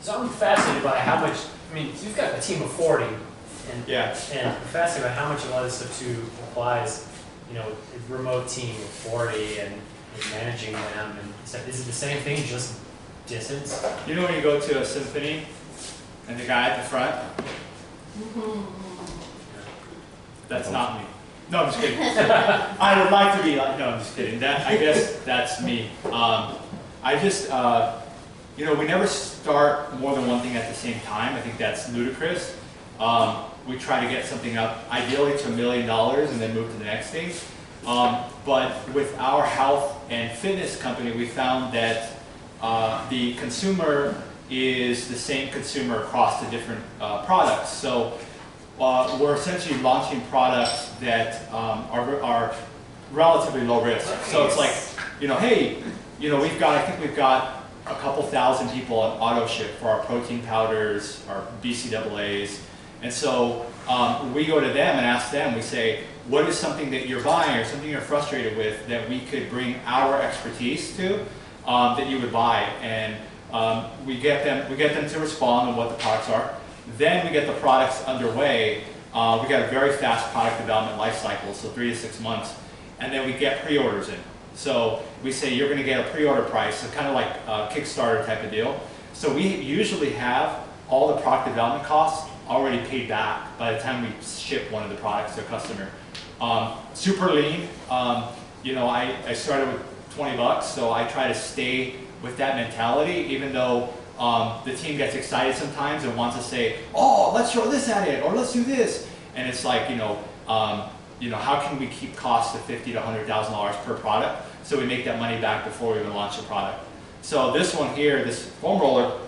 So I'm fascinated by how much, I mean, you've got a team of 40, and I'm fascinated by how much a lot of this stuff too applies, you know, a remote team of 40 and managing them. And is it the same thing, just distance? You know when you go to a symphony and the guy at the front? That's not me. No, I'm just kidding. I would like to be like, no, I'm just kidding. I guess that's me. I just, you know, we never start more than one thing at the same time. I think that's ludicrous. We try to get something up, ideally to $1 million and then move to the next thing. But with our health and fitness company, we found that the consumer is the same consumer across the different products. So we're essentially launching products that are relatively low risk. So it's like, you know, hey, you know, I think we've got a couple thousand people on auto ship for our protein powders, our BCAAs. And so we go to them and ask them, we say, what is something that you're buying or something you're frustrated with that we could bring our expertise to that you would buy? And we get them to respond on what the products are. Then we get the products underway. We got a very fast product development life cycle, so 3 to 6 months. And then we get pre-orders in. So we say you're going to get a pre-order price, so kind of like a Kickstarter type of deal. So we usually have all the product development costs already paid back by the time we ship one of the products to a customer. Super lean. You know, I started with 20 bucks, so I try to stay with that mentality, even though the team gets excited sometimes and wants to say, oh, let's throw this at it, or let's do this. And it's like, you know, how can we keep costs of $50,000 to $100,000 per product so we make that money back before we even launch the product? So this one here, this foam roller,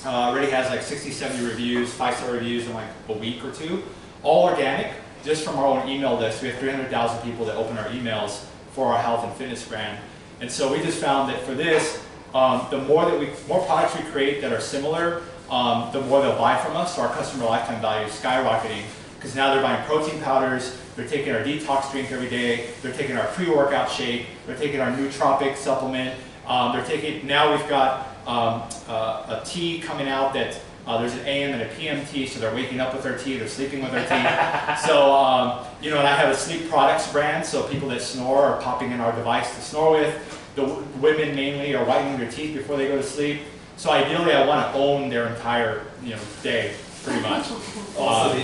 already has like 60, 70 reviews, 5-star reviews in like a week or two, all organic, just from our own email list. We have 300,000 people that open our emails for our health and fitness brand. And so we just found that for this, the more products we create that are similar, the more they'll buy from us. So our customer lifetime value is skyrocketing because now they're buying protein powders, they're taking our detox drink every day, they're taking our pre-workout shake, they're taking our nootropic supplement, now we've got a tea coming out that there's an AM and a PM tea, so they're waking up with their tea, they're sleeping with their tea. So, you know, and I have a sleep products brand, so people that snore are popping in our device to snore with. The women mainly are whitening their teeth before they go to sleep. So ideally, I want to own their entire, you know, day, pretty much. Also,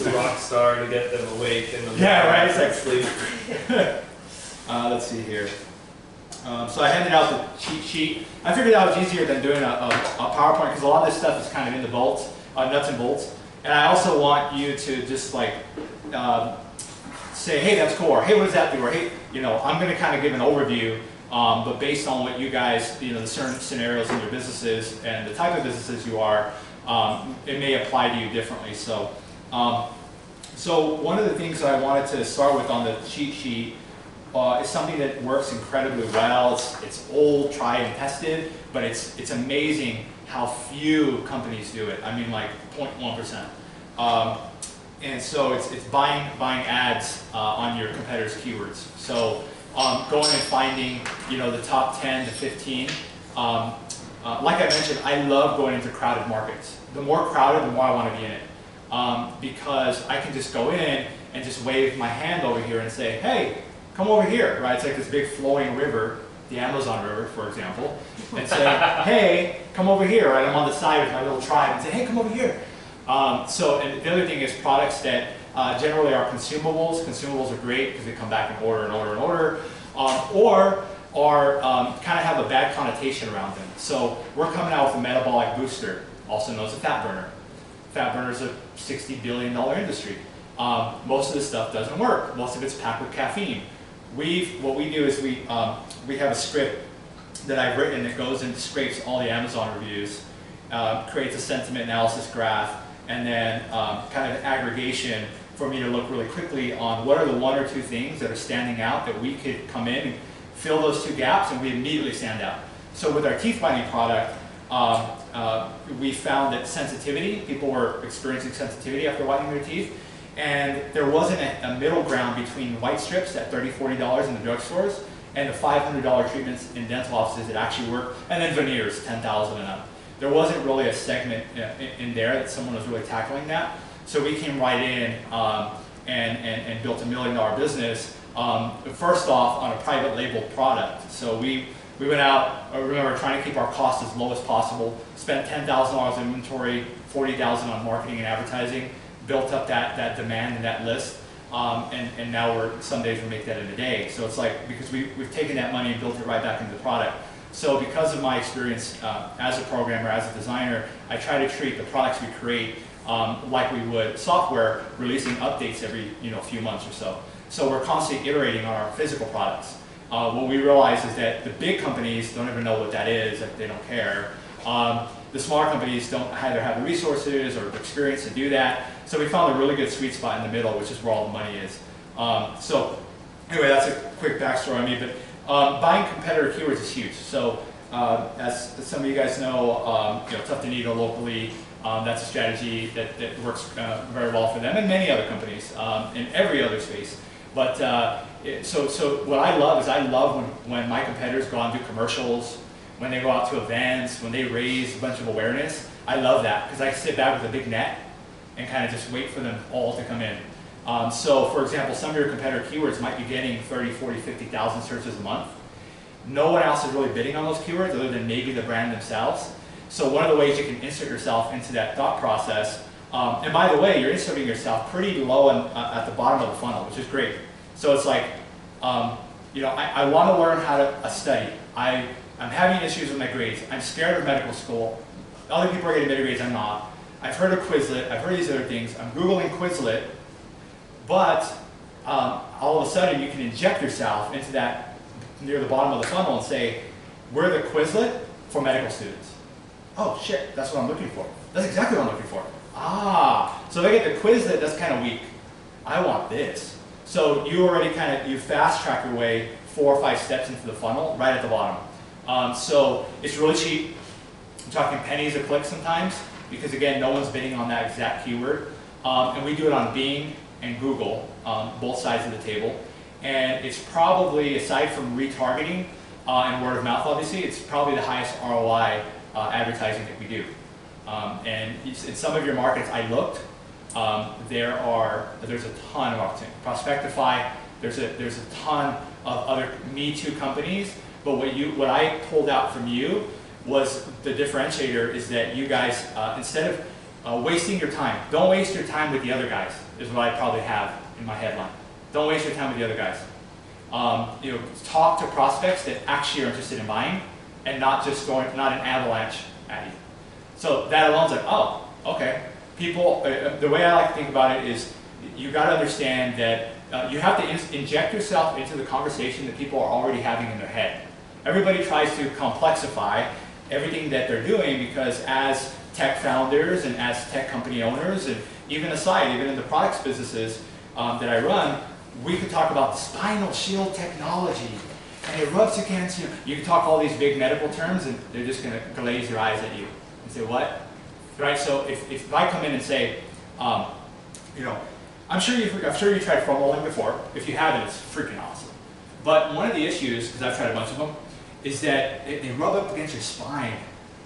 the rock star to get them awake and right, it's like sleep. Let's see here. So I handed out the cheat sheet. I figured out it was easier than doing a PowerPoint because a lot of this stuff is kind of in the bolts, nuts and bolts. And I also want you to just like say, hey, that's cool, or hey, what does that do? Or hey, you know, I'm going to kind of give an overview, but based on what you guys, you know, the certain scenarios in your businesses and the type of businesses you are, it may apply to you differently. So, so one of the things that I wanted to start with on the cheat sheet is something that works incredibly well. It's old, tried and tested, but it's amazing how few companies do it. I mean, like 0.1%. And so it's buying ads on your competitors' keywords. So going and finding, you know, the top 10 to 15. Like I mentioned, I love going into crowded markets. The more crowded, the more I want to be in it, because I can just go in and just wave my hand over here and say, hey, come over here, right? It's like this big flowing river, the Amazon River, for example, and say, hey, come over here, right? I'm on the side of my little tribe and say, hey, come over here. And the other thing is products that generally are consumables. Consumables are great because they come back in order and order and order, or kind of have a bad connotation around them. So we're coming out with a metabolic booster, also known as a fat burner. Fat burner is a $60 billion industry. Most of this stuff doesn't work. Most of it's packed with caffeine. What we do is we have a script that I've written that goes and scrapes all the Amazon reviews, creates a sentiment analysis graph, and then kind of an aggregation for me to look really quickly on what are the 1 or 2 things that are standing out that we could come in and fill those 2 gaps, and we immediately stand out. So with our teeth whitening product, we found that sensitivity, people were experiencing sensitivity after whitening their teeth. And there wasn't a middle ground between white strips at $30, $40 in the drugstores and the $500 treatments in dental offices that actually work, and then veneers, $10,000 and up. there wasn't really a segment in there that someone was really tackling that. So we came right in and built $1 million business. First off, on a private label product. So we went out, I remember trying to keep our costs as low as possible, spent $10,000 in inventory, $40,000 on marketing and advertising, built up that demand and that list, and now some days we make that in a day. So it's like, because we've taken that money and built it right back into the product. So because of my experience as a programmer, as a designer, I try to treat the products we create like we would software, releasing updates every few months or so. So we're constantly iterating on our physical products. What we realize is that the big companies don't even know what that is, like they don't care. The smaller companies don't either have the resources or the experience to do that. So we found a really good sweet spot in the middle, which is where all the money is. So anyway, that's a quick backstory on me, but buying competitor keywords is huge. So as some of you guys know, Tough to Needle locally, that's a strategy that works very well for them and many other companies in every other space. But so what I love is when my competitors go out and do commercials, when they go out to events, when they raise a bunch of awareness. I love that because I sit back with a big net and kind of just wait for them all to come in. So for example, some of your competitor keywords might be getting 30, 40, 50,000 searches a month. No one else is really bidding on those keywords other than maybe the brand themselves. So one of the ways you can insert yourself into that thought process, and by the way, you're inserting yourself pretty low at the bottom of the funnel, which is great. So it's like, I want to learn how to study. I'm having issues with my grades. I'm scared of medical school. Other people are getting better grades, I'm not. I've heard of Quizlet, I've heard these other things. I'm Googling Quizlet, but all of a sudden you can inject yourself into that near the bottom of the funnel and say, we're the Quizlet for medical students. Oh shit, that's what I'm looking for. That's exactly what I'm looking for. So if I get the Quizlet, that's kind of weak. I want this. So you already you fast track your way 4 or 5 steps into the funnel right at the bottom. So it's really cheap. I'm talking pennies a click sometimes because again, no one's bidding on that exact keyword. And we do it on Bing and Google, both sides of the table. And it's probably, aside from retargeting and word of mouth obviously, it's probably the highest ROI advertising that we do. And in some of your markets I looked, there's a ton of opportunity. Prospectify, there's a ton of other Me Too companies, but what I pulled out from you was the differentiator is that you guys, instead of wasting your time, don't waste your time with the other guys, is what I probably have in my headline. Don't waste your time with the other guys. Talk to prospects that actually are interested in buying and not just not an avalanche at you. So that alone's like, oh, okay. People, the way I like to think about it is you got to understand that you have to inject yourself into the conversation that people are already having in their head. Everybody tries to complexify everything that they're doing because as tech founders and as tech company owners and even in the products businesses that I run, we could talk about the spinal shield technology and it rubs against you. You can talk all these big medical terms and they're just going to glaze their eyes at you and say, what? Right, so if I come in and say, I'm sure you've tried foam rolling before. If you haven't, it's freaking awesome. But one of the issues, because I've tried a bunch of them, is that they rub up against your spine.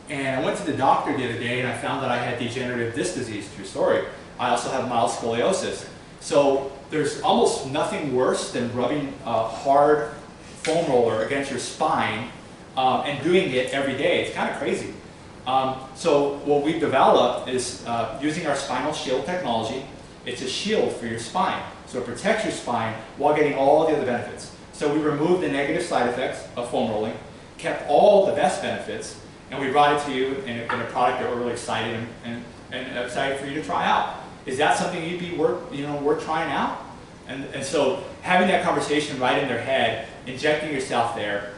And I went to the doctor the other day and I found that I had degenerative disc disease, true story. I also have mild scoliosis. So there's almost nothing worse than rubbing a hard foam roller against your spine and doing it every day. It's kind of crazy. So what we've developed is using our spinal shield technology. It's a shield for your spine. So it protects your spine while getting all the other benefits. So we removed the negative side effects of foam rolling, kept all the best benefits, and we brought it to you in a product that we're really excited and excited for you to try out. Is that something you'd be worth trying out? And so having that conversation right in their head, injecting yourself there.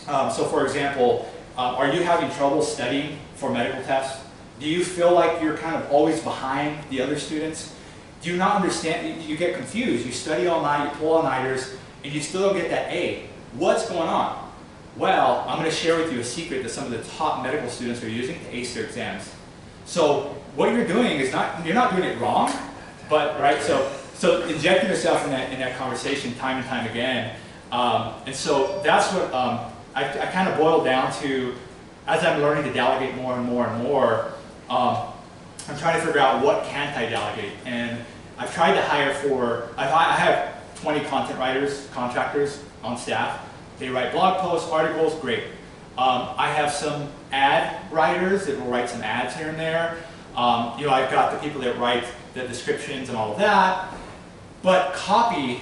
So for example, are you having trouble studying for medical tests? Do you feel like you're kind of always behind the other students? Do you not understand? You get confused. You study all night, you pull all-nighters, and you still don't get that A. What's going on? Well, I'm going to share with you a secret that some of the top medical students are using to ace their exams. So what you're doing is you're not doing it wrong, but right. So injecting yourself in that conversation time and time again, and so that's what I kind of boiled down to. as I'm learning to delegate more and more and more, I'm trying to figure out what can't I delegate. And I've tried to hire I have 20 content writers, contractors on staff. They write blog posts, articles, great. I have some ad writers that will write some ads here and there. You know, I've got the people that write the descriptions and all of that. But copy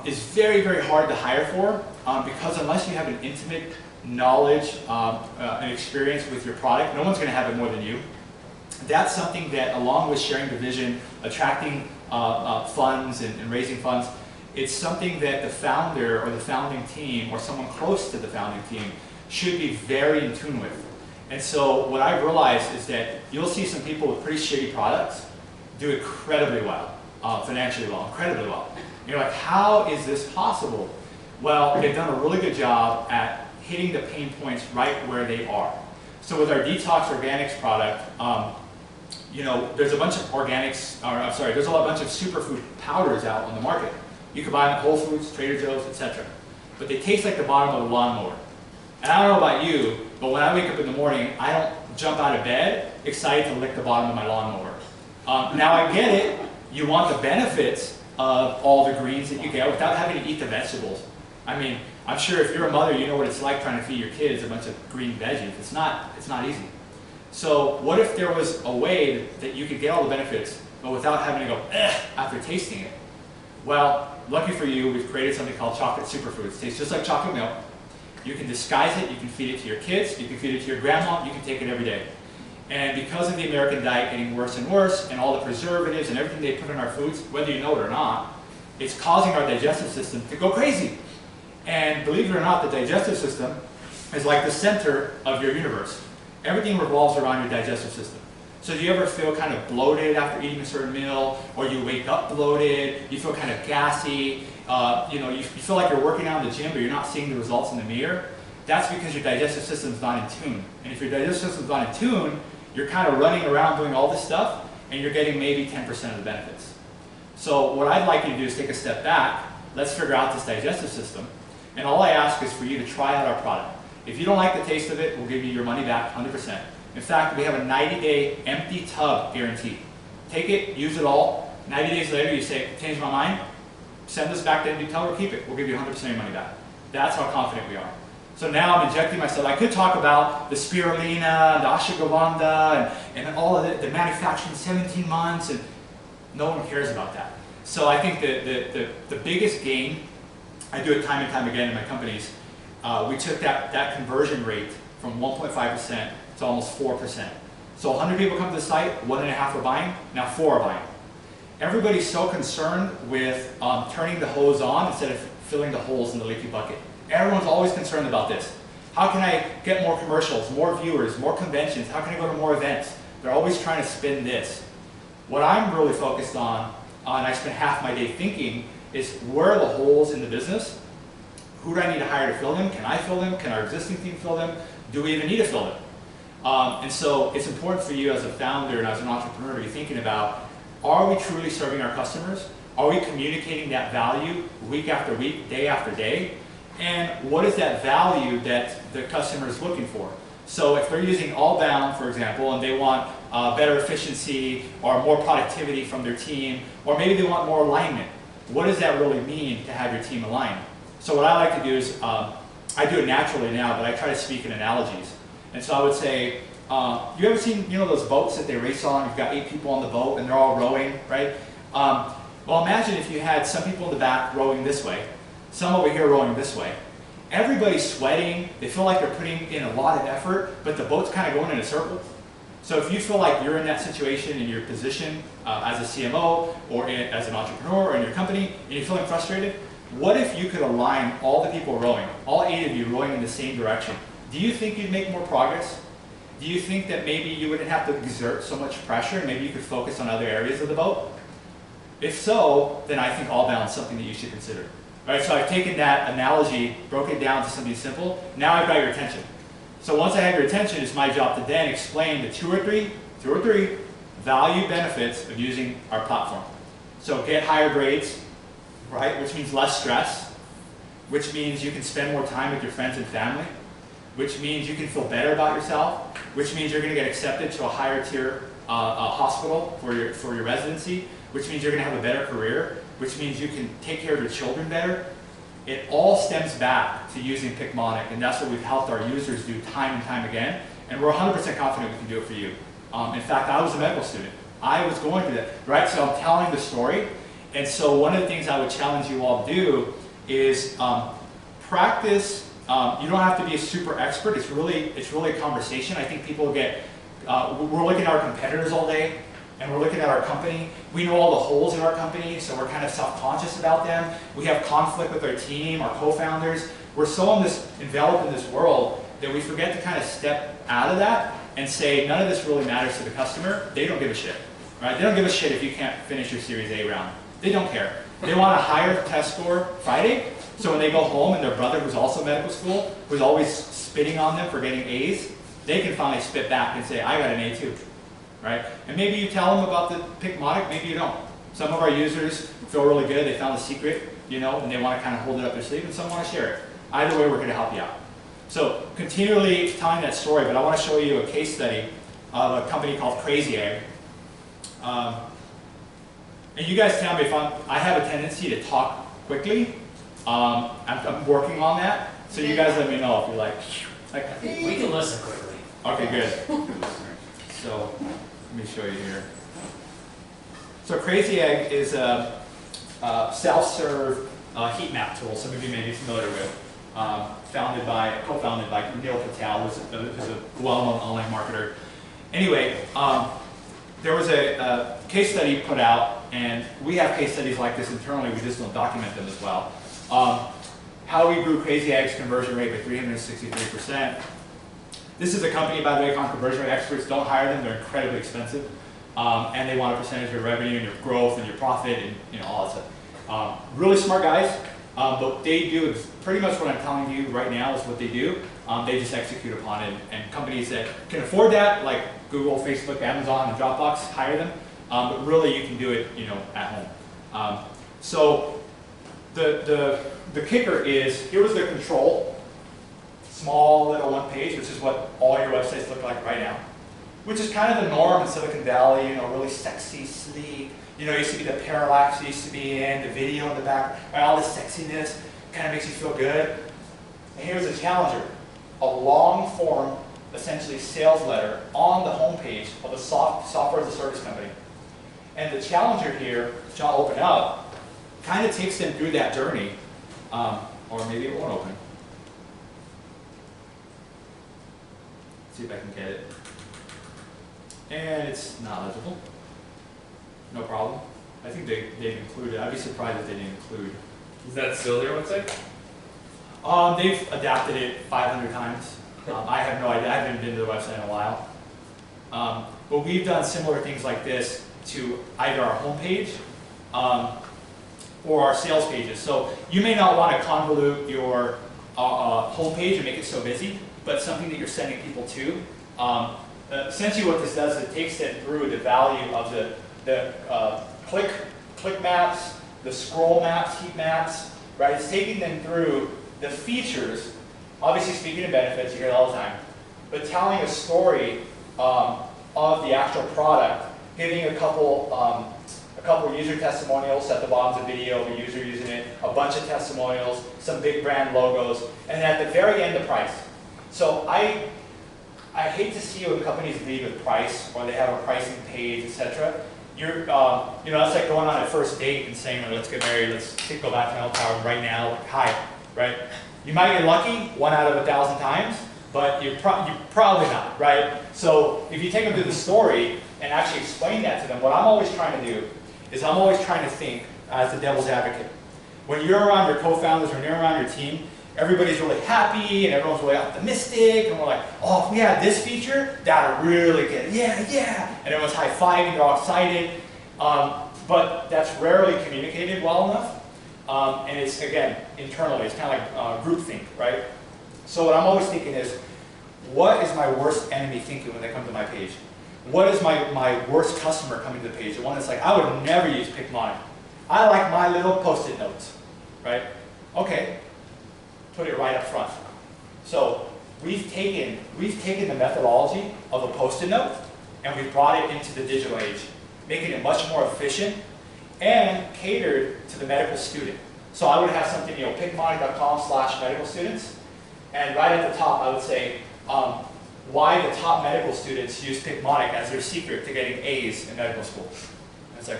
is very, very hard to hire for because unless you have an intimate knowledge and experience with your product, no one's going to have it more than you. That's something that, along with sharing the vision, attracting funds and raising funds, it's something that the founder or the founding team or someone close to the founding team should be very in tune with. And so what I've realized is that you'll see some people with pretty shitty products do incredibly well, financially well, incredibly well. And you're like, how is this possible? Well, they've done a really good job at hitting the pain points right where they are. So with our Detox Organics product, you know, there's a bunch of organics, or I'm sorry, there's a bunch of superfood powders out on the market. You can buy them at Whole Foods, Trader Joe's, etc. But they taste like the bottom of a lawnmower. And I don't know about you, but when I wake up in the morning, I don't jump out of bed excited to lick the bottom of my lawnmower. Now I get it, you want the benefits of all the greens that you get without having to eat the vegetables. I mean, I'm sure if you're a mother, you know what it's like trying to feed your kids a bunch of green veggies. It's not easy. So what if there was a way that you could get all the benefits, but without having to go, after tasting it? Well, lucky for you, we've created something called chocolate superfoods. It tastes just like chocolate milk. You can disguise it, you can feed it to your kids, you can feed it to your grandma, you can take it every day. And because of the American diet getting worse and worse, and all the preservatives and everything they put in our foods, whether you know it or not, it's causing our digestive system to go crazy. And believe it or not, the digestive system is like the center of your universe. Everything revolves around your digestive system. So do you ever feel kind of bloated after eating a certain meal, or you wake up bloated, you feel kind of gassy, you know, you feel like you're working out in the gym, but you're not seeing the results in the mirror? That's because your digestive system's not in tune. And if your digestive system's not in tune, you're kind of running around doing all this stuff, and you're getting maybe 10% of the benefits. So what I'd like you to do is take a step back, let's figure out this digestive system, and all I ask is for you to try out our product. If you don't like the taste of it, we'll give you your money back 100%. In fact, we have a 90-day empty tub guarantee. Take it, use it all. 90 days later, you say, change my mind, send this back to empty tub or keep it. We'll give you 100% of your money back. That's how confident we are. So now I'm injecting myself. I could talk about the spirulina, the ashwagandha, and all of the manufacturing 17 months, and no one cares about that. So I think the biggest gain, I do it time and time again in my companies, we took that conversion rate from 1.5% to almost 4%. So 100 people come to the site, 1.5 are buying, now 4 are buying. Everybody's so concerned with turning the hose on instead of filling the holes in the leaky bucket. Everyone's always concerned about this. How can I get more commercials, more viewers, more conventions? How can I go to more events? They're always trying to spin this. What I'm really focused on, and I spend half my day thinking, is where are the holes in the business? Who do I need to hire to fill them? Can I fill them? Can our existing team fill them? Do we even need to fill them? And so it's important for you as a founder and as an entrepreneur to be thinking about, are we truly serving our customers? Are we communicating that value week after week, day after day? And what is that value that the customer is looking for? So if they're using Allbound, for example, and they want better efficiency or more productivity from their team, or maybe they want more alignment, what does that really mean to have your team aligned? So what I like to do is, I do it naturally now, but I try to speak in analogies. And so I would say, you ever seen, you know, those boats that they race on? You've got 8 people on the boat and they're all rowing, right? Well, imagine if you had some people in the back rowing this way, some over here rowing this way. Everybody's sweating, they feel like they're putting in a lot of effort, but the boat's kind of going in a circle. So if you feel like you're in that situation in your position as a CMO or as an entrepreneur or in your company, and you're feeling frustrated, what if you could align all the people rowing, all 8 of you rowing in the same direction? Do you think you'd make more progress? Do you think that maybe you wouldn't have to exert so much pressure and maybe you could focus on other areas of the boat? If so, then I think Allbound is something that you should consider. All right, so I've taken that analogy, broke it down to something simple. Now I've got your attention. So once I have your attention, it's my job to then explain the two or three value benefits of using our platform. So get higher grades, right, which means less stress, which means you can spend more time with your friends and family. which means you can feel better about yourself, which means you're going to get accepted to a higher tier hospital for your residency, which means you're going to have a better career, which means you can take care of your children better. It all stems back to using Picmonic, and that's what we've helped our users do time and time again, and we're 100% confident we can do it for you. In fact, I was a medical student. I was going through that, right? So I'm telling the story, and so one of the things I would challenge you all to do is practice. You don't have to be a super expert. It's really a conversation. I think people get, we're looking at our competitors all day, and we're looking at our company. We know all the holes in our company, so we're kind of self-conscious about them. We have conflict with our team, our co-founders. We're so enveloped in this world that we forget to kind of step out of that and say, none of this really matters to the customer. They don't give a shit, right? They don't give a shit if you can't finish your Series A round. They don't care. They want a higher test score Friday, so when they go home and their brother, who's also medical school, who's always spitting on them for getting A's, they can finally spit back and say, I got an A too. Right? And maybe you tell them about the Picmonic, maybe you don't. Some of our users feel really good, they found a secret, and they want to kind of hold it up their sleeve, and some want to share it. Either way, we're going to help you out. So, continually telling that story, but I want to show you a case study of a company called Crazy Egg. And you guys tell me if I have a tendency to talk quickly. I'm working on that, so you guys let me know if you're like We can listen quickly. Okay, good. So, let me show you here. So Crazy Egg is a self-serve heat map tool some of you may be familiar with. Co-founded by Neil Patel, who's a well-known online marketer. Anyway, there was a case study put out, and we have case studies like this internally, we just don't document them as well. How we grew Crazy Egg's conversion rate by 363%. This is a company, by the way, conversion rate experts. Don't hire them, they're incredibly expensive. And they want a percentage of your revenue and your growth and your profit and all that stuff. Really smart guys, but they do pretty much what I'm telling you right now is what they do. They just execute upon it. And companies that can afford that, like Google, Facebook, Amazon, and Dropbox, hire them. But really, you can do it, at home. So the kicker is, here was the control. Small little one page, which is what all your websites look like right now, which is kind of the norm in Silicon Valley, really sexy, sleek. It used to be the parallax you used to be in, the video in the back, right, all this sexiness kind of makes you feel good. And here's the challenger, a long form, essentially sales letter on the homepage of a software as a service company. And the challenger here, which I'll open up, kind of takes them through that journey, or maybe it won't open. See if I can get it. And it's not legible. No problem. I think they've included. I'd be surprised if they didn't include. Is that still their website? They've adapted it 500 times. I have no idea. I haven't been to the website in a while. But we've done similar things like this to either our homepage or our sales pages. So you may not want to convolute your homepage and make it so busy, but something that you're sending people to. Essentially what this does is it takes them through the value of the click maps, the scroll maps, heat maps, right? It's taking them through the features, obviously speaking of benefits, you hear it all the time, but telling a story of the actual product, giving a couple user testimonials at the bottom of the video of a user using it, a bunch of testimonials, some big brand logos, and at the very end, the price. So I hate to see when companies lead with price, or they have a pricing page, etc. You're, that's like going on a first date and saying, let's get married, let's go back to my old tower right now, hi, right? You might get lucky 1 out of 1,000 times, but you're probably not, right? So if you take them through the story and actually explain that to them, what I'm always trying to do is I'm always trying to think as the devil's advocate. When you're around your co-founders, when you're around your team, everybody's really happy and everyone's really optimistic and we're like, oh, if we had this feature, that would really get, yeah. And everyone's high-fiving, they're all excited. But that's rarely communicated well enough. And it's, again, internally, it's kind of like groupthink, right? So what I'm always thinking is, what is my worst enemy thinking when they come to my page? What is my worst customer coming to the page? The one that's like, I would never use Picmonic. I like my little post-it notes, right? Okay, put it right up front. So we've taken the methodology of a Post-it note and we've brought it into the digital age, making it much more efficient and catered to the medical student. So I would have something, you know, picmonic.com/medical students, and right at the top I would say why the top medical students use Picmonic as their secret to getting A's in medical school. And it's like,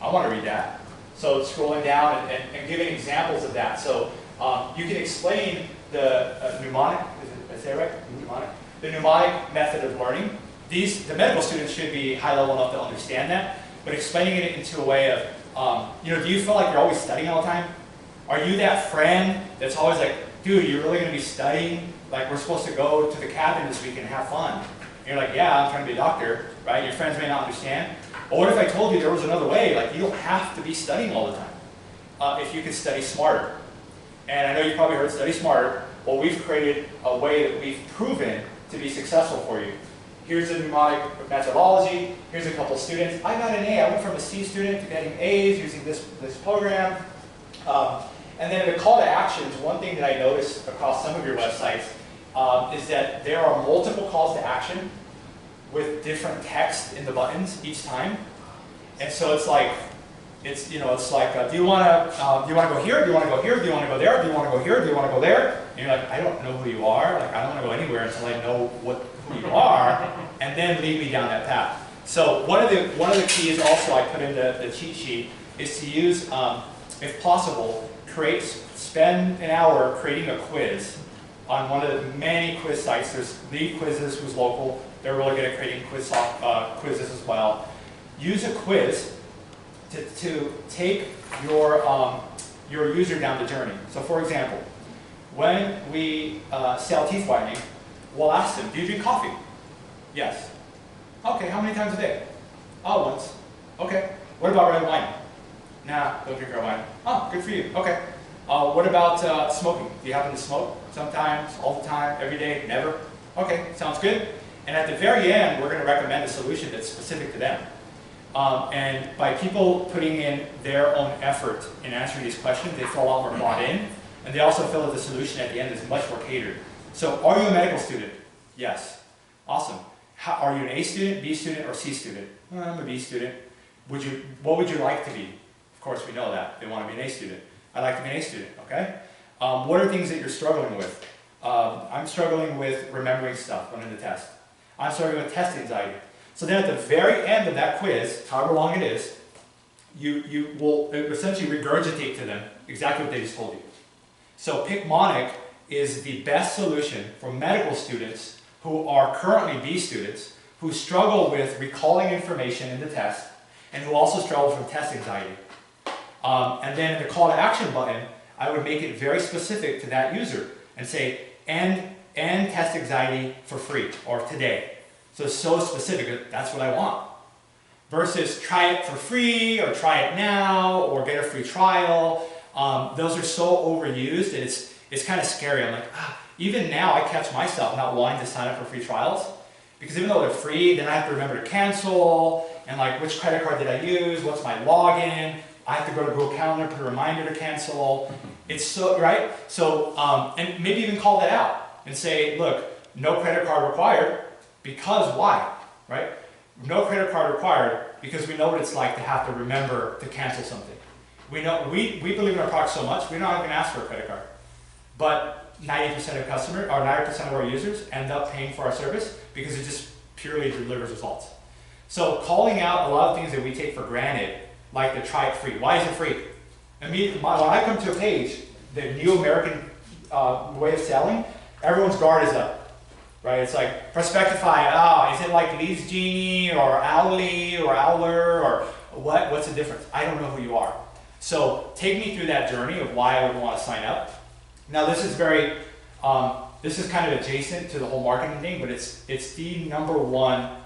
I want to read that. So scrolling down and giving examples of that. So you can explain the mnemonic, is that right? Mnemonic? The mnemonic method of learning. The medical students should be high level enough to understand that, but explaining it into a way of, you know, do you feel like you're always studying all the time? Are you that friend that's always like, dude, you're really going to be studying? Like, we're supposed to go to the cabin this week and have fun. And you're like, yeah, I'm trying to be a doctor, right? Your friends may not understand. But what if I told you there was another way? Like, you don't have to be studying all the time. If you could study smarter. And I know you probably heard study smarter. Well, we've created a way that we've proven to be successful for you. Here's the mnemonic methodology. Here's a couple students. I got an A. I went from a C student to getting A's using this program. And then the call to actions, one thing that I noticed across some of your websites is that there are multiple calls to action with different text in the buttons each time. And so it's like, do you want to go here? Do you want to go here? Do you want to go there? Do you want to go here? Do you want to go there? And you're like, I don't know who you are. Like, I don't want to go anywhere until I know who you are, and then lead me down that path. So one of the keys also I put in the cheat sheet is to use, if possible, spend an hour creating a quiz on one of the many quiz sites. There's Lead Quizzes, who's local. They're really good at creating quizzes as well. Use a quiz to take your user down the journey. So for example, when we sell teeth whitening, we'll ask them, do you drink coffee? Yes. Okay, how many times a day? Oh, once. Okay. What about red wine? Nah, don't drink red wine. Oh, good for you. Okay. What about smoking? Do you happen to smoke? Sometimes, all the time, every day, never? Okay, sounds good. And at the very end, we're going to recommend a solution that's specific to them. And by people putting in their own effort in answering these questions, they feel a lot more bought in. And they also feel that the solution at the end is much more catered. So, are you a medical student? Yes. Awesome. Are you an A student, B student, or C student? I'm a B student. What would you like to be? Of course, we know that. They want to be an A student. I'd like to be an A student, okay? What are things that you're struggling with? I'm struggling with remembering stuff when in the test. I'm struggling with test anxiety. So then at the very end of that quiz, however long it is, you will essentially regurgitate to them exactly what they just told you. So Picmonic is the best solution for medical students who are currently B students, who struggle with recalling information in the test, and who also struggle from test anxiety. And then the call to action button, I would make it very specific to that user and say, end test anxiety for free, or today. So it's so specific, that's what I want. Versus try it for free, or try it now, or get a free trial. Those are so overused, and it's kind of scary. I'm like, even now I catch myself not wanting to sign up for free trials, because even though they're free, then I have to remember to cancel, and like, which credit card did I use, what's my login, I have to go to Google Calendar, put a reminder to cancel. It's so, right? So, and maybe even call that out and say, look, no credit card required, because why, right? No credit card required, because we know what it's like to have to remember to cancel something. We know, we believe in our product so much, we're not even going to ask for a credit card. But 90% of customers, or 90% of our users end up paying for our service because it just purely delivers results. So calling out a lot of things that we take for granted, like the try it free. Why is it free? I mean, when I come to a page, the new American way of selling, everyone's guard is up, right? It's like, Prospectify, is it like Leads Genie or Owly or Owler or what? What's the difference? I don't know who you are. So take me through that journey of why I would want to sign up. Now this is very, this is kind of adjacent to the whole marketing thing, but it's the #1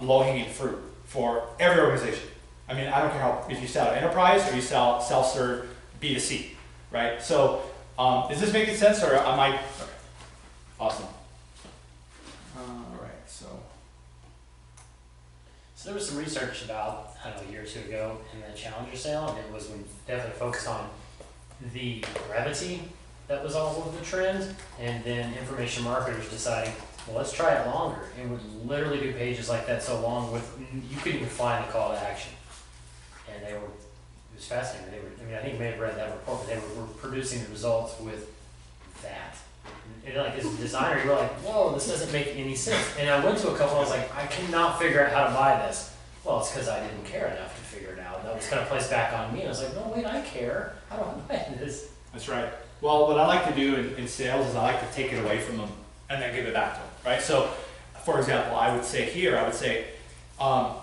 low-hanging fruit for every organization. I mean, I don't care how, if you sell enterprise or you sell self-serve B2C, right? So, is this making sense, or am I? Okay. Awesome. All right, so there was some research about, I don't know, a year or two ago in the Challenger sale, and it was definitely focused on the brevity that was all of the trend, and then information marketers deciding, well, let's try it longer, and would literally do pages like that so long with, you couldn't even find the call to action. And they were, it was fascinating. They were, I mean, I think you may have read that report, but they were producing the results with that. And like as a designer, you were like, whoa, this doesn't make any sense. And I went to a couple, I was like, I cannot figure out how to buy this. Well, it's because I didn't care enough to figure it out. That was kind of placed back on me. And I was like, no, wait, I care. How do I buy this? That's right. Well, what I like to do in sales is I like to take it away from them and then give it back to them, right? So, for example, I would say, well,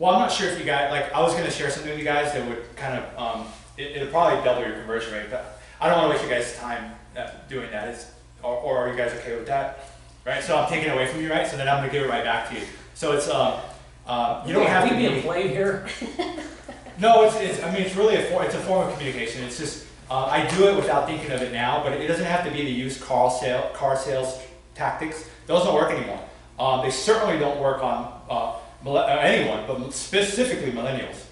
I'm not sure if you guys, like, I was going to share something with you guys that would kind of, it'll probably double your conversion rate, but I don't want to waste your guys' time doing that. Or are you guys okay with that? Right? So I'm taking it away from you, right? So then I'm going to give it right back to you. So it's, you don't have to be being played here. No, I mean, it's really it's a form of communication. It's just, I do it without thinking of it now, but it doesn't have to be the used car sales tactics. Those don't work anymore. They certainly don't work on anyone, but specifically millennials.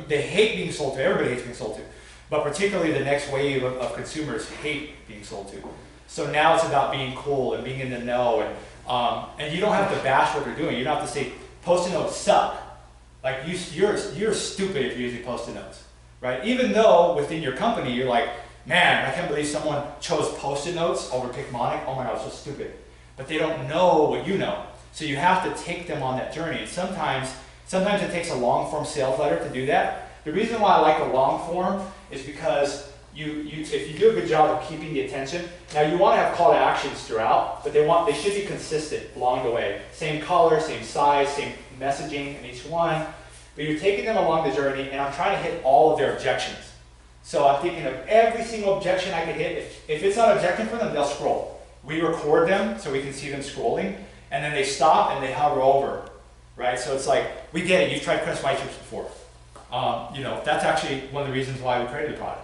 They hate being sold to. Everybody hates being sold to. But particularly the next wave of consumers hate being sold to. So now it's about being cool and being in the know, and you don't have to bash what they're doing. You don't have to say, Post-it notes suck. Like you're stupid if you're using Post-it notes, right? Even though within your company you're like, man, I can't believe someone chose Post-it notes over Picmonic. Oh my God, it's so stupid. But they don't know what you know. So you have to take them on that journey. And sometimes it takes a long form sales letter to do that. The reason why I like the long form is because if you do a good job of keeping the attention, now you want to have call to actions throughout, but they should be consistent along the way. Same color, same size, same messaging in each one. But you're taking them along the journey, and I'm trying to hit all of their objections. So I'm thinking of every single objection I could hit. If it's not an objection for them, they'll scroll. We record them so we can see them scrolling, and then they stop and they hover over, right? So it's like, we get it, you've tried Crest White Chips before. That's actually one of the reasons why we created the product.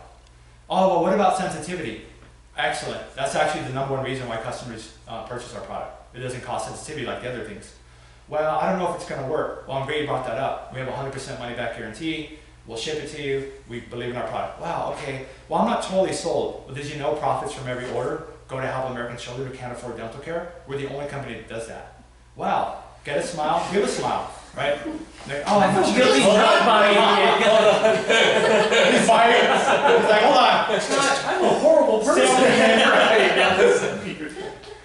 Oh, well, what about sensitivity? Excellent. That's actually the #1 reason why customers purchase our product. It doesn't cost sensitivity like the other things. Well, I don't know if it's going to work. Well, I'm glad you brought that up. We have a 100% money back guarantee. We'll ship it to you. We believe in our product. Wow, okay. Well, I'm not totally sold. Well, did you know profits from every order go to help American children who can't afford dental care? We're the only company that does that. Wow. Get a smile. Give a smile. Right? Like, oh, I'm not sure. He's not buying it. He's fired. He's like, hold on. I'm a horrible person.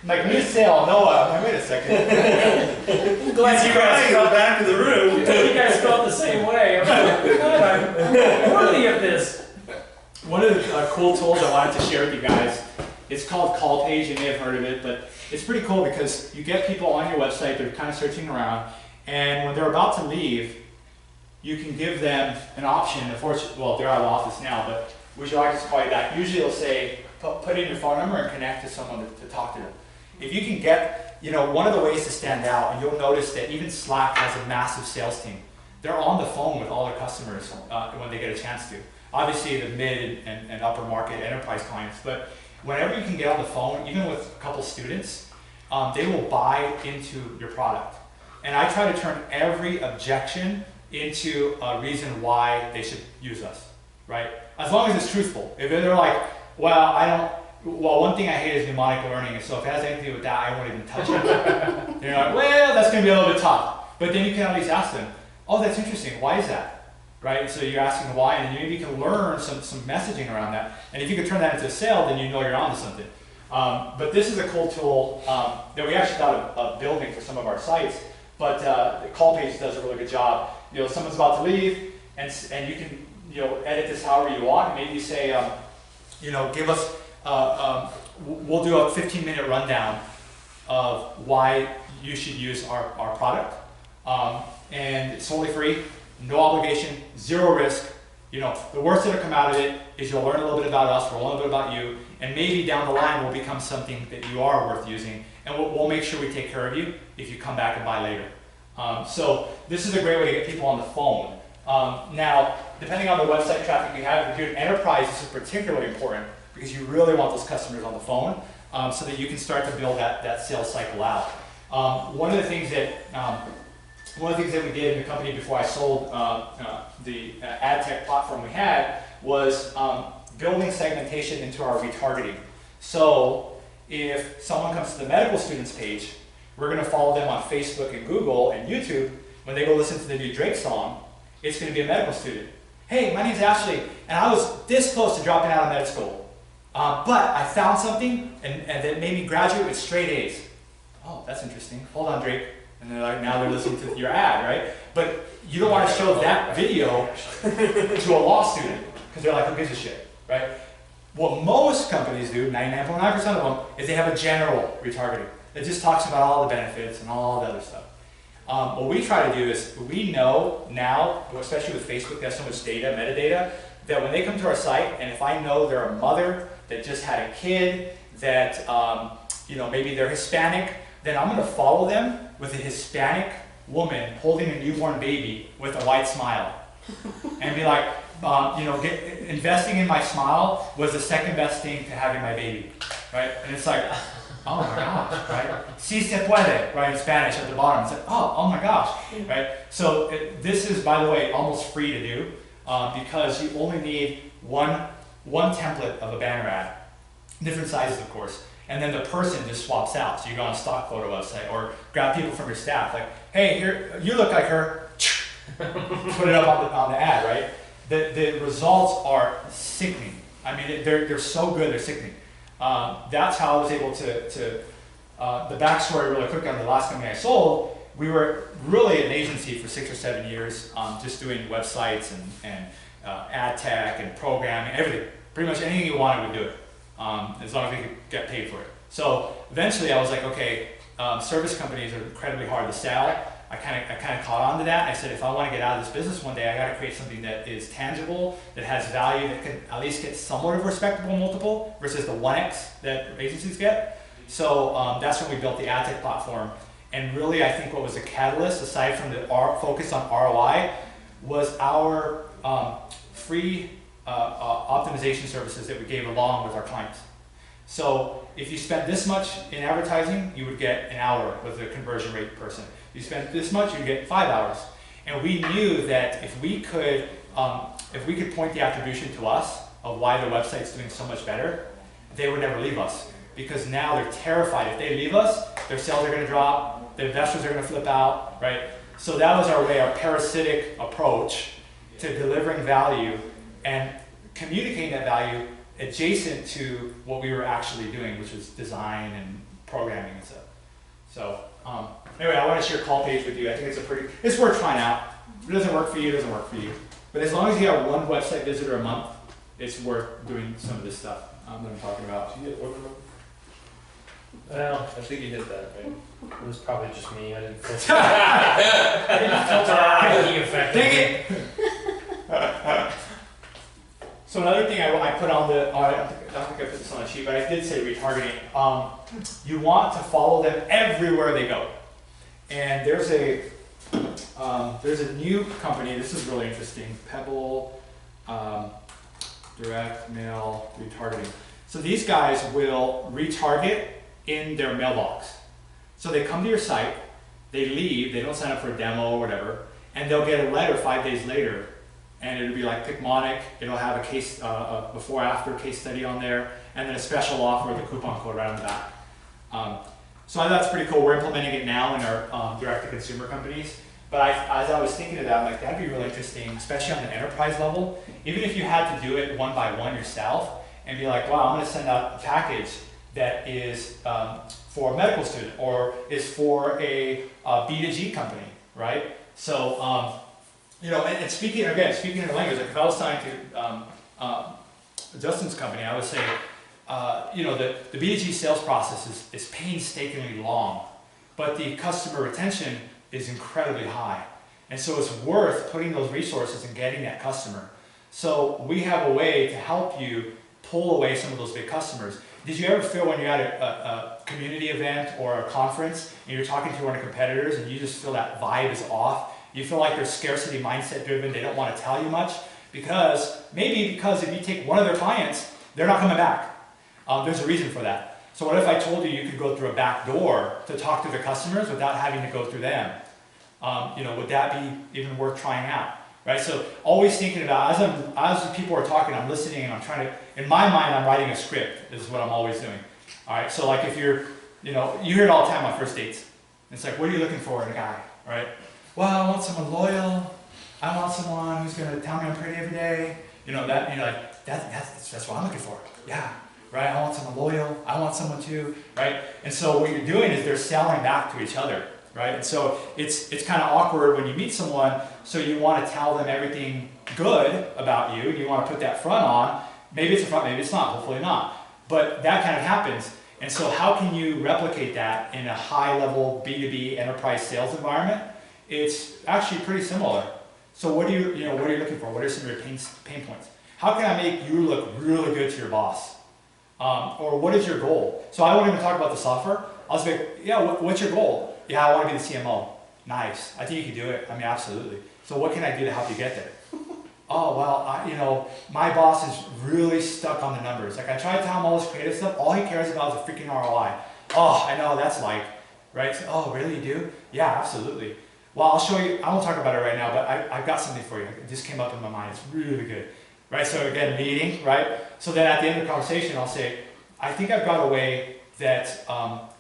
Like, new sale, Noah. Wait a second. I'm glad you guys got back to the room. You guys felt the same way. I'm like, God, I'm worthy of this. One of the cool tools I wanted to share with you guys, it's called Call Page. You may have heard of it, but it's pretty cool because you get people on your website, they're kind of searching around, and when they're about to leave, you can give them an option. Unfortunately, well, they're out of the office now, but would you like us to call you back? Usually it'll say, put in your phone number and connect to someone to talk to them. If you can get, one of the ways to stand out, and you'll notice that even Slack has a massive sales team. They're on the phone with all their customers when they get a chance to. Obviously the mid and upper market enterprise clients, but whenever you can get on the phone, even with a couple students, they will buy into your product. And I try to turn every objection into a reason why they should use us, right? As long as it's truthful. If they're like, well, one thing I hate is mnemonic learning, and so if it has anything to do with that, I won't even touch it. You're like, well, that's going to be a little bit tough. But then you can at least ask them, oh, that's interesting. Why is that? Right? So you're asking why, and maybe you can learn some messaging around that. And if you can turn that into a sale, then you know you're onto something. But this is a cool tool that we actually thought of building for some of our sites. But the Call Page does a really good job. Someone's about to leave, and you can edit this however you want. Maybe you say, give us. We'll do a 15-minute rundown of why you should use our product, and it's totally free, no obligation, zero risk. The worst that'll come out of it is you'll learn a little bit about us, we'll learn a little bit about you, and maybe down the line will become something that you are worth using, and we'll make sure we take care of you if you come back and buy later. So this is a great way to get people on the phone. Now, depending on the website traffic you have, if you're an enterprise, this is particularly important because you really want those customers on the phone so that you can start to build that sales cycle out. One of the things that we did in the company before I sold the ad tech platform we had was building segmentation into our retargeting. So if someone comes to the medical students page, we're going to follow them on Facebook and Google and YouTube. When they go listen to the new Drake song, it's going to be a medical student. Hey, my name's Ashley, and I was this close to dropping out of med school. But I found something and that made me graduate with straight A's. Oh, that's interesting. Hold on, Drake. And they're like, now they're listening to your ad, right? But you don't want to show that video to a law student because they're like, who gives a shit, right? What most companies do, 99.9% of them, is they have a general retargeting that just talks about all the benefits and all the other stuff. What we try to do is, we know now, especially with Facebook, they have so much data, metadata, that when they come to our site, and if I know they're a mother that just had a kid, that you know, maybe they're Hispanic, then I'm going to follow them with a Hispanic woman holding a newborn baby with a white smile, and be like, you know, investing in my smile was the second best thing to having my baby, right? And it's like, oh my gosh, right? Si se puede, right, in Spanish at the bottom. It's like, oh my gosh, right? So this is, by the way, almost free to do because you only need one template of a banner ad, different sizes, of course, and then the person just swaps out. So you go on a stock photo website or grab people from your staff, like, hey, here, you look like her, put it up on the ad, right? The results are sickening. I mean, they're so good, they're sickening. That's how I was able to the backstory really quick on the last company I sold. We were really an agency for 6 or 7 years, just doing websites and ad tech and programming, everything. Pretty much anything you wanted, we'd do it, as long as we could get paid for it. So eventually I was like, okay, service companies are incredibly hard to sell. I kind of caught on to that. And I said, if I want to get out of this business one day, I got to create something that is tangible, that has value, that can at least get somewhat of a respectable multiple versus the 1x that agencies get. So that's when we built the ad tech platform. And really, I think what was a catalyst, aside from the focus on ROI, was our free optimization services that we gave along with our clients. So if you spent this much in advertising, you would get an hour with a conversion rate person. You spent this much, you get 5 hours. And we knew that if we could point the attribution to us of why their website's doing so much better, they would never leave us. Because now they're terrified. If they leave us, their sales are going to drop, the investors are going to flip out, right? So that was our way, our parasitic approach to delivering value and communicating that value adjacent to what we were actually doing, which was design and programming and stuff. So anyway, I want to share call page with you. I think it's worth trying out. If it doesn't work for you, it doesn't work for you. But as long as you have one website visitor a month, it's worth doing some of this stuff that I'm talking about. Did you hit one of them? Well, I think you hit that, right? it was probably just me. I didn't filter. I didn't filter out the effect. Dang it! So another thing I put on the, I don't think I put this on the sheet, but I did say retargeting. You want to follow them everywhere they go. And there's a new company, this is really interesting, Pebble Direct Mail Retargeting. So these guys will retarget in their mailbox. So they come to your site, they leave, they don't sign up for a demo or whatever, and they'll get a letter 5 days later, and it'll be like Picmonic, it'll have a case, before-after case study on there, and then a special offer with a coupon code right on the back. So I thought that's pretty cool. We're implementing it now in our direct-to-consumer companies. But as I was thinking of that, I'm like, that'd be really interesting, especially on the enterprise level. Even if you had to do it one by one yourself, and be like, wow, I'm going to send out a package that is for a medical student, or is for a B2G company, right? So, you know, and speaking in the language, like if I was talking to Justin's company, I would say, you know, the B2G sales process is painstakingly long, but the customer retention is incredibly high. And so it's worth putting those resources and getting that customer. So we have a way to help you pull away some of those big customers. Did you ever feel when you're at a community event or a conference and you're talking to one of your competitors and you just feel that vibe is off? You feel like they're scarcity mindset driven, they don't want to tell you much? Because if you take one of their clients, they're not coming back. There's a reason for that. So what if I told you you could go through a back door to talk to the customers without having to go through them? You know, would that be even worth trying out? right? So always thinking about, as people are talking, I'm listening and I'm trying to, in my mind, I'm writing a script, is what I'm always doing. All right, so like if you're, you hear it all the time on first dates. It's like, what are you looking for in a guy, right? Well, I want someone loyal. I want someone who's gonna tell me I'm pretty every day. That's what I'm looking for. Yeah, right? I want someone loyal. I want someone too, right? And so what you're doing is they're selling back to each other, right? And so it's kind of awkward when you meet someone, so you want to tell them everything good about you, and you want to put that front on. Maybe it's a front, maybe it's not, hopefully not. But that kind of happens. And so how can you replicate that in a high-level B2B enterprise sales environment? It's actually pretty similar. So what are you looking for? What are some of your pain points? How can I make you look really good to your boss? Or what is your goal? So I won't even talk about the software. I'll just be like, yeah, what's your goal? Yeah, I want to be the CMO. Nice. I think you can do it. I mean, absolutely. So what can I do to help you get there? Oh, well, my boss is really stuck on the numbers. Like I try to tell him all this creative stuff. All he cares about is a freaking ROI. Oh, I know, that's like, right? So, oh, really, you do? Yeah, absolutely. Well, I'll show you. I won't talk about it right now, but I've got something for you. It just came up in my mind. It's really good. Right, so again, meeting, right? So then at the end of the conversation, I'll say, I think I've got a way that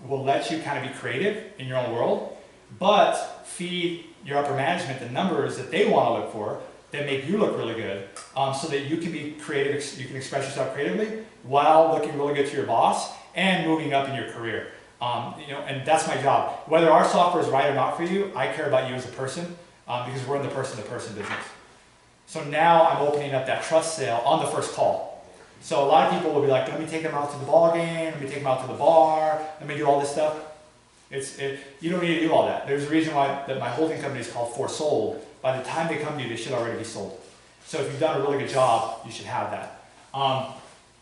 will let you kind of be creative in your own world, but feed your upper management the numbers that they want to look for that make you look really good, so that you can be creative, you can express yourself creatively while looking really good to your boss and moving up in your career. And that's my job. Whether our software is right or not for you, I care about you as a person because we're in the person-to-person business. So now I'm opening up that trust sale on the first call. So a lot of people will be like, let me take them out to the ball game, let me take them out to the bar, let me do all this stuff. You don't need to do all that. There's a reason why that my holding company is called For Sold. By the time they come to you, they should already be sold. So if you've done a really good job, you should have that.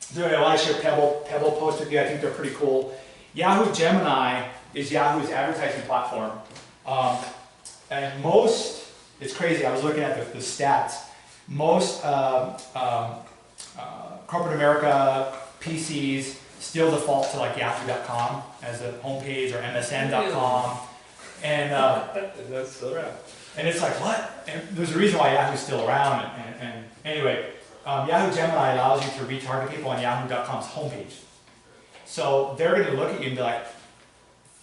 So anyway, I want to share Pebble posts with you. I think they're pretty cool. Yahoo Gemini is Yahoo's advertising platform. And it's crazy, I was looking at the stats. Most corporate America PCs still default to like yahoo.com as a homepage or msn.com. And that's still around. And it's like, what? And there's a reason why Yahoo's still around. And anyway, Yahoo Gemini allows you to retarget people on yahoo.com's homepage. So they're going to look at you and be like,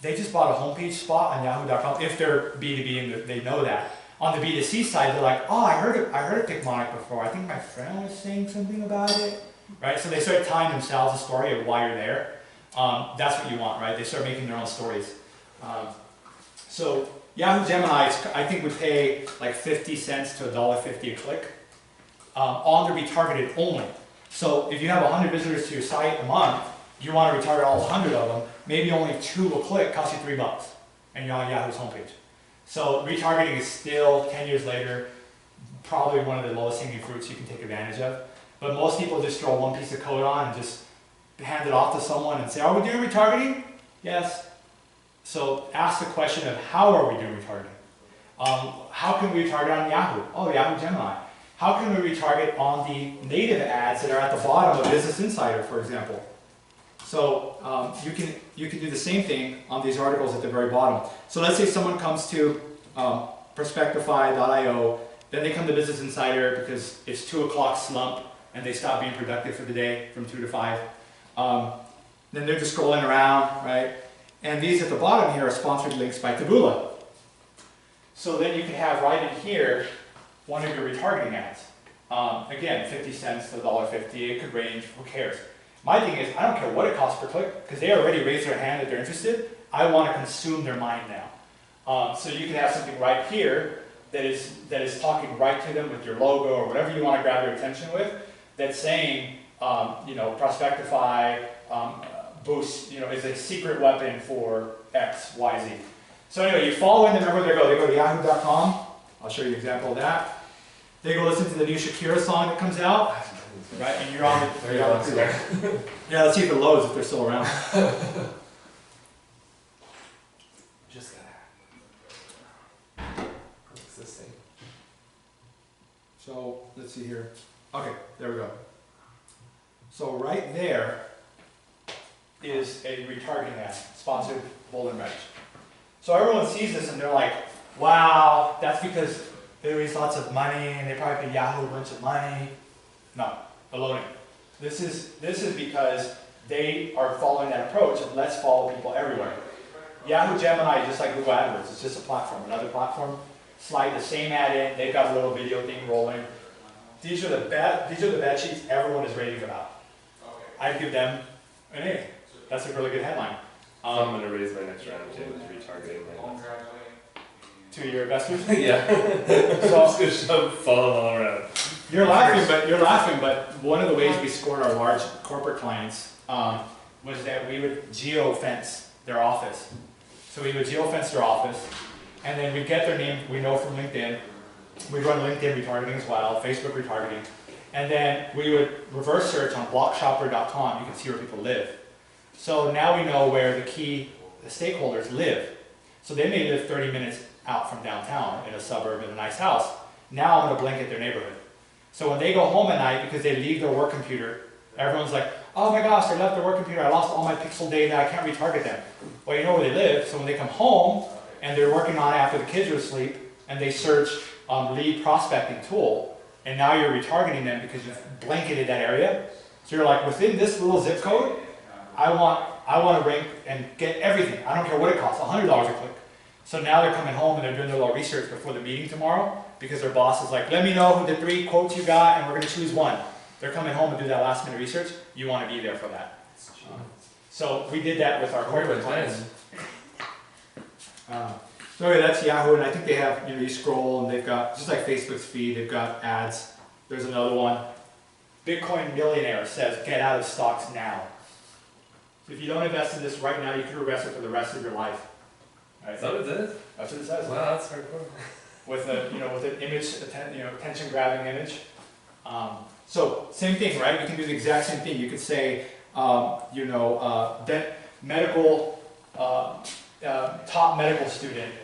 they just bought a homepage spot on yahoo.com if they're B2B and they know that. On the B2C side, they're like, oh, I heard of Picmonic before. I think my friend was saying something about it. Right? So they start telling themselves a story of why you're there. That's what you want, right? They start making their own stories. So Yahoo Gemini, I think, would pay like 50 cents to $1.50 a click on the retargeted only. So if you have 100 visitors to your site a month, you want to retarget all 100 of them, maybe only 2 a click costs you $3, and you're on Yahoo's homepage. So retargeting is still, 10 years later, probably one of the lowest hanging fruits you can take advantage of. But most people just throw one piece of code on and just hand it off to someone and say, are we doing retargeting? Yes. So ask the question of how are we doing retargeting? How can we retarget on Yahoo? Oh, Yahoo Gemini. How can we retarget on the native ads that are at the bottom of Business Insider, for example? So you can do the same thing on these articles at the very bottom. So let's say someone comes to Perspectify.io, then they come to Business Insider because it's 2 o'clock slump and they stop being productive for the day from 2 to 5. Then they're just scrolling around, right? And these at the bottom here are sponsored links by Taboola. So then you can have right in here one of your retargeting ads. Again, 50 cents to $1.50, it could range, who cares? My thing is, I don't care what it costs per click, because they already raised their hand that they're interested. I want to consume their mind now. So you can have something right here that is talking right to them with your logo or whatever you want to grab their attention with, that's saying, Prospectify boosts, is a secret weapon for X, Y, Z. So anyway, you follow in, remember they go to yahoo.com. I'll show you an example of that. They go listen to the new Shakira song that comes out. Right, and you're on the. Yeah, let's see if it loads if they're still around. Just gotta. What's this thing? So let's see here. Okay, there we go. So right there is a retargeting ad, sponsored bold and red. So everyone sees this and they're like, "Wow, that's because they raise lots of money, and they probably pay Yahoo a bunch of money. No, baloney. This is because they are following that approach of let's follow people everywhere. Yahoo Gemini is just like Google AdWords. It's just a platform, another platform. Slide the same ad in. They've got a little video thing rolling. These are the bad sheets everyone is raving about. I'd give them an A. That's a really good headline. I'm going to raise my next round to retargeting my to your investors. Yeah. So I'm just gonna follow them all around. You're laughing, but one of the ways we scored our large corporate clients was that we would geo-fence their office. So we would geo-fence their office, and then we get their name, we know from LinkedIn. We run LinkedIn retargeting as well, Facebook retargeting. And then we would reverse search on blockshopper.com. You can see where people live. So now we know where the stakeholders live. So they may live 30 minutes out from downtown in a suburb in a nice house. Now I'm going to blanket their neighborhood. So when they go home at night because they leave their work computer, everyone's like, oh my gosh, they left their work computer, I lost all my pixel data, I can't retarget them. Well, you know where they live, so when they come home and they're working on it after the kids are asleep and they search lead prospecting tool, and now you're retargeting them because you've blanketed that area. So you're like, within this little zip code, I want to rank and get everything. I don't care what it costs, $100 a click. So now they're coming home and they're doing their little research before the meeting tomorrow because their boss is like, let me know who the 3 quotes you got and we're going to choose one. They're coming home and do that last minute research. You want to be there for that. So we did that with our corporate clients. So anyway, that's Yahoo, and I think they have, you scroll and they've got, just like Facebook's feed, they've got ads. There's another one. Bitcoin millionaire says, get out of stocks now. If you don't invest in this right now, you could regret it for the rest of your life. Right? Is that what it is? That's what it says. Wow, that's hardcore. With an image, attention grabbing image. So same thing, right? You can do the exact same thing. You could say, that medical, top medical student,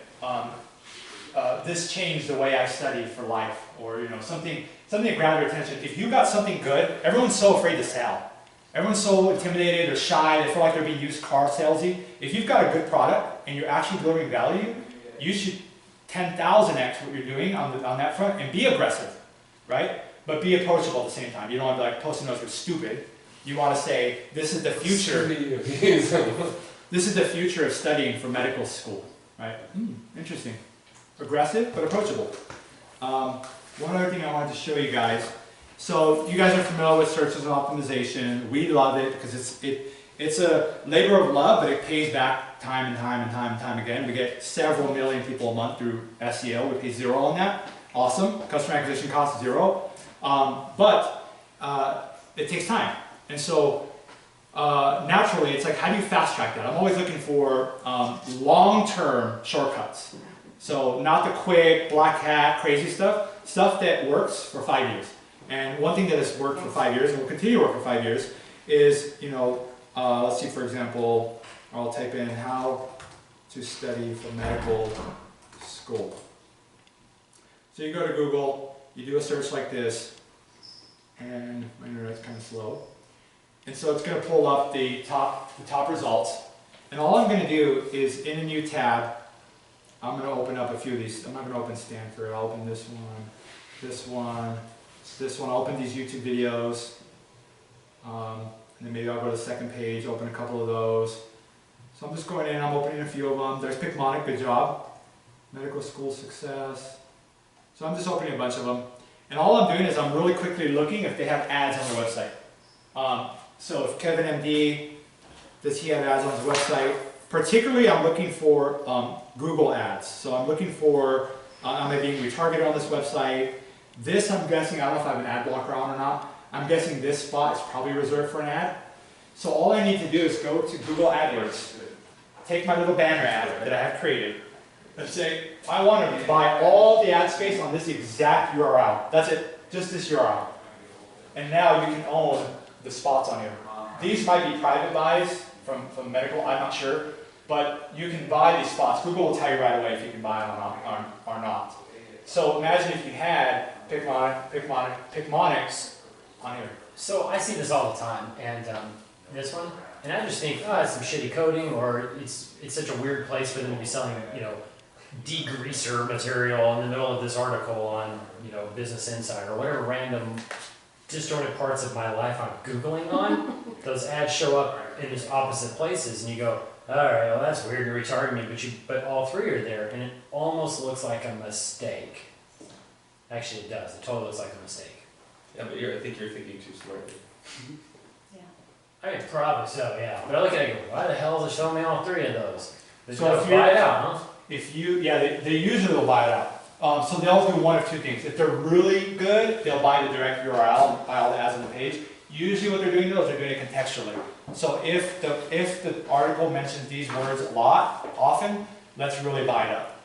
this changed the way I studied for life, or something that grabbed your attention. If you got something good, everyone's so afraid to sell. Everyone's so intimidated or shy, they feel like they're being used car salesy. If you've got a good product and you're actually delivering value, you should 10,000x what you're doing on that front and be aggressive, right? But be approachable at the same time. You don't want to be like posting those are stupid. You want to say, this is the future. This is the future of studying for medical school, right? Interesting. Aggressive, but approachable. One other thing I wanted to show you guys. So you guys are familiar with search engine optimization. We love it because it's a labor of love, but it pays back time and time and time and time again. We get several million people a month through SEO. We pay 0 on that. Awesome. Customer acquisition cost 0. But it takes time. And so naturally, it's like, how do you fast track that? I'm always looking for long-term shortcuts. So not the quick, black hat, crazy stuff that works for 5 years. And one thing that has worked for 5 years and will continue to work for 5 years is, let's see, for example, I'll type in how to study for medical school. So you go to Google, you do a search like this, and my internet's kind of slow. And so it's going to pull up the top results. And all I'm going to do is, in a new tab, I'm going to open up a few of these. I'm not going to open Stanford. I'll open this one, this one, this one. I'll open these YouTube videos. And then maybe I'll go to the second page, open a couple of those. So I'm just going in, I'm opening a few of them. There's Picmonic, good job. Medical school success. So I'm just opening a bunch of them. And all I'm doing is I'm really quickly looking if they have ads on their website. So if Kevin MD, does he have ads on his website? Particularly I'm looking for Google ads. So I'm looking for, am I being retargeted on this website? This I'm guessing, I don't know if I have an ad blocker on or not. I'm guessing this spot is probably reserved for an ad. So all I need to do is go to Google AdWords, take my little banner ad that I have created, and say, I want to buy all the ad space on this exact URL. That's it, just this URL. And now you can own the spots on here. These might be private buys from medical, I'm not sure, but you can buy these spots. Google will tell you right away if you can buy them or not. So imagine if you had Picmonics on here. So I see this all the time, and this one, and I just think, oh, it's some shitty coding, or it's such a weird place for them to be selling, degreaser material in the middle of this article on, Business Insider or whatever random disjointed parts of my life I'm Googling on, those ads show up in these opposite places and you go, all right, well that's weird, you're retargeting me, but all three are there and it almost looks like a mistake. Actually it does, it totally looks like a mistake. Yeah, but I think you're thinking too smartly. Yeah. I mean, probably so, yeah. But I look at it and go, why the hell is it showing me all three of those? So if buy it out, huh? they usually will buy it out. So they'll do one of two things. If they're really good, they'll buy the direct URL and buy all the ads on the page. Usually what they're doing though is they're doing it contextually. So if the article mentions these words a lot, often, let's really buy it up.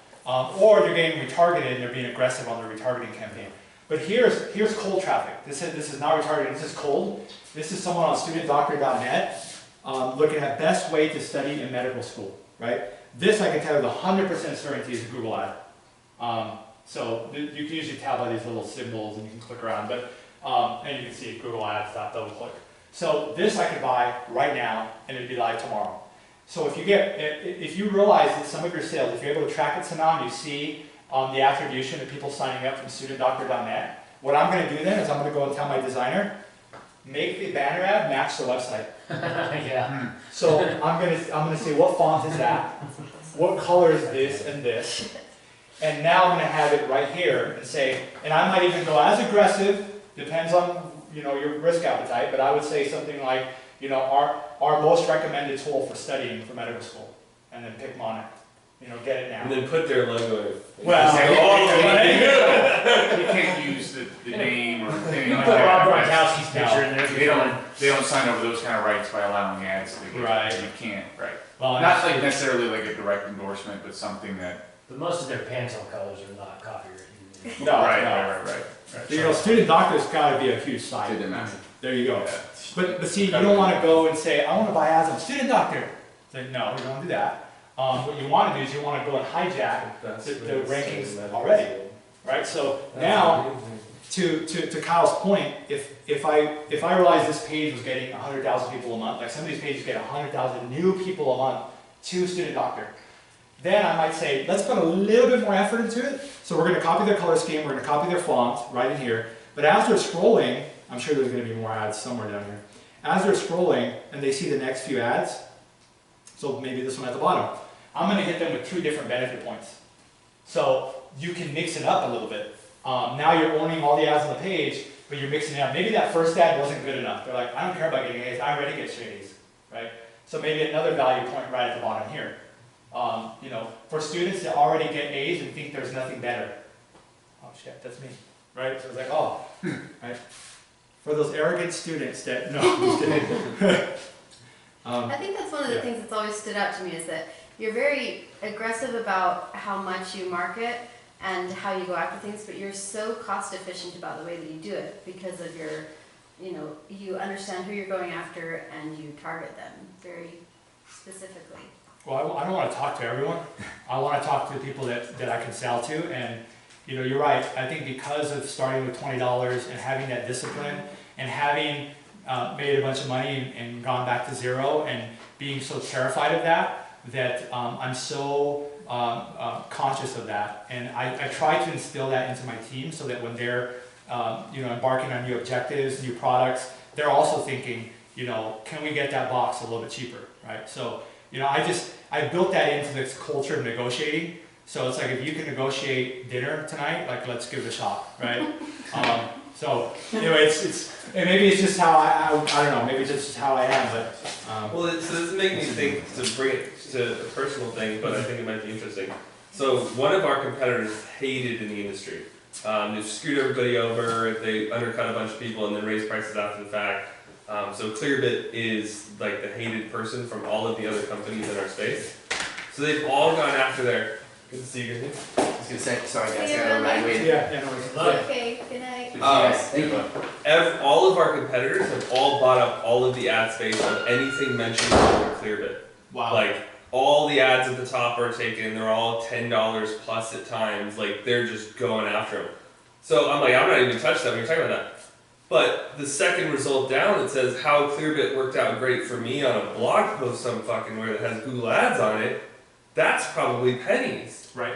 Or they're getting retargeted and they're being aggressive on their retargeting campaign. But here's cold traffic. This is not retargeting, this is cold. This is someone on studentdoctor.net looking at best way to study in medical school, right? This I can tell you with 100% certainty is a Google ad. So you can usually tell by these little symbols and you can click around, but and you can see Google Ads, double click. So this I could buy right now and it'd be live tomorrow. So if you realize that some of your sales, if you're able to track it somehow and you see the attribution of people signing up from studentdoctor.net, what I'm going to do then is I'm going to go and tell my designer, make the banner ad match the website. Yeah. So I'm going to say what font is that, what color is this and this, and now I'm going to have it right here and say, and I might even go as aggressive, depends on your risk appetite, but I would say something like, our most recommended tool for studying for medical school, and then pick Monarch. Get it now. And then put their logo in. Well, you can't use the name or anything like Put Rob that. Gronkowski's picture in there. They don't sign over those kind of rights by allowing ads. Right. You can't, right. Well, Not like necessarily like a direct endorsement, but something that. But most of their Pantone colors are not copywritten. No, Right. Student doctor's got to be a huge site. There you go. Yeah. But see, you don't want to go and say, I want to buy ads on student doctor. It's like, no, you don't do that. What you want to do is you want to go and hijack the rankings already, right? So now, to Kyle's point, if I realized this page was getting 100,000 people a month, like some of these pages get 100,000 new people a month to student doctor, then I might say, let's put a little bit more effort into it. So we're going to copy their color scheme, we're going to copy their font right in here. But as they're scrolling, I'm sure there's going to be more ads somewhere down here. As they're scrolling and they see the next few ads, so maybe this one at the bottom, I'm going to hit them with 2 different benefit points. So you can mix it up a little bit. Now you're owning all the ads on the page, but you're mixing it up. Maybe that first ad wasn't good enough. They're like, I don't care about getting A's, I already get straight A's, right? So maybe another value point right at the bottom here. For students that already get A's and think there's nothing better. Oh shit, that's me, right? So it's like, oh, right? For those arrogant students that, no, I'm just kidding. I think that's one of the things that's always stood out to me is that you're very aggressive about how much you market and how you go after things, but you're so cost efficient about the way that you do it because of your, you understand who you're going after and you target them very specifically. Well, I don't want to talk to everyone. I want to talk to the people that I can sell to. And, you're right. I think because of starting with $20 and having that discipline and having made a bunch of money and gone back to zero and being so terrified of that I'm so conscious of that. And I try to instill that into my team so that when they're embarking on new objectives, new products, they're also thinking, can we get that box a little bit cheaper, right? So, I built that into this culture of negotiating. So it's like, if you can negotiate dinner tonight, like, let's give it a shot, right? So anyway, and maybe it's just how I don't know, maybe it's just how I am, but. Well, this doesn't make me think to bring it to a personal thing, but I think it might be interesting. So one of our competitors is hated in the industry. They've screwed everybody over, they undercut a bunch of people and then raised prices after the fact. So Clearbit is like the hated person from all of the other companies in our space. So they've all gone after their. Good to see you guys. I was gonna say, sorry guys, See you gotta around wait. Yeah, no, Okay, good night. Thank you. All of our competitors have all bought up all of the ad space of anything mentioned over Clearbit. wow. Like, all the ads at the top are taken, they're all $10 plus at times, like, they're just going after them. So I'm like, I'm not even gonna touch that when you're talking about that. But the second result down, it says how Clearbit worked out great for me on a blog post I'm fucking where that has Google Ads on it, that's probably pennies. Right.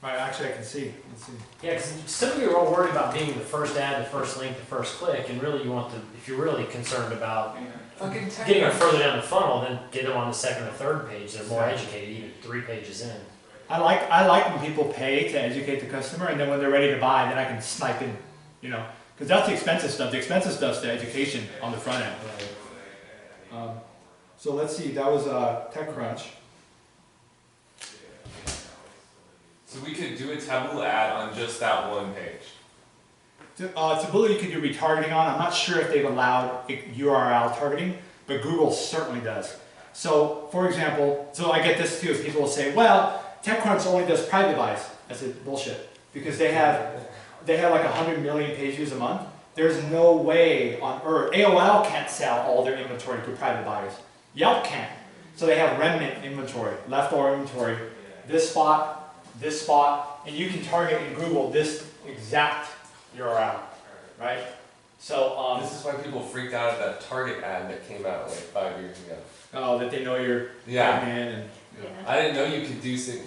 Right, actually I can see. Let's see. Yeah, because some of you are all worried about being the first ad, the first link, the first click, and really you want to, if you're really concerned about Fucking tech getting them crunch. further down the funnel, then get them on the second or third page. They're more educated, even 3 pages in. I like when people pay to educate the customer, and then when they're ready to buy, then I can snipe in, you know, because that's the expensive stuff. The expensive stuff's the education on the front end. So let's see, that was TechCrunch. So we could do a taboo ad on just that one page. Taboola you can do retargeting on. I'm not sure if they've allowed URL targeting, but Google certainly does. So, for example, so I get this too. People will say, "Well, TechCrunch only does private buys." I said, "Bullshit," because they have like 100 million page views a month. There's no way on earth. AOL can't sell all their inventory to private buyers. Yelp can. So they have remnant inventory, leftover inventory, this spot, and you can target in Google this exact URL, right? So This is why people freaked out at that Target ad that came out like 5 years ago. oh, that they know you're Yeah. admin and Yeah. I didn't know you could do see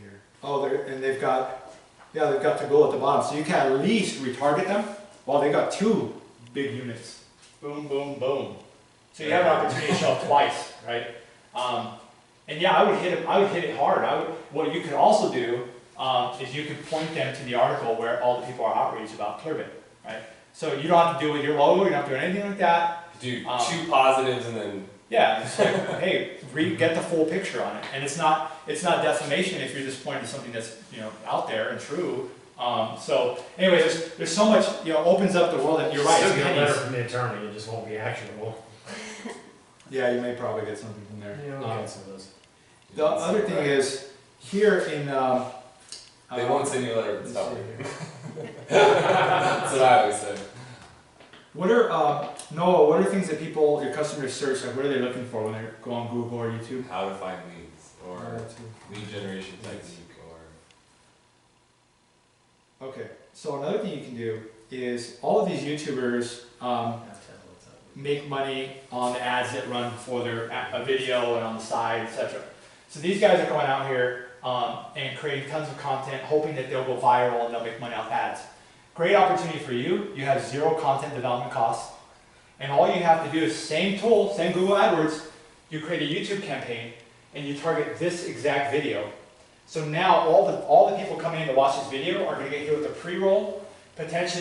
here. Oh, they've got to go at the bottom, so you can at least retarget them. Well, they got 2 big units. Boom, boom, boom. So you have an opportunity to show up twice, right? And yeah, I would hit it hard. What you could also do is you could point them to the article where all the people are outraged about Clearbit, right? So you don't have to do it with your logo. You don't have to do anything like that. do 2 positives and then Yeah, it's like, hey, get the full picture on it, and it's not defamation if you're just pointing to something that's out there and true. So anyway, there's so much opens up the world, and you're right. Still it's get a letter pennies. from the attorney, it just won't be actionable. Yeah, you may probably get something from there. Yeah, we'll get some of those. The other thing is here in they won't send you a letter of let's stop. see here. That's what I always say. What are Noah? What are things that your customers search? Like, what are they looking for when they go on Google or YouTube? How to find leads or lead generation technique or Okay, so another thing you can do is all of these YouTubers make money on the ads that run for their a video and on the side, etc. So these guys are going out here and creating tons of content, hoping that they'll go viral and they'll make money off ads. Great opportunity for you. You have 0 content development costs, and all you have to do is same tool, same Google AdWords. You create a YouTube campaign and you target this exact video. So now all the people coming in to watch this video are going to get hit with a pre-roll, potentially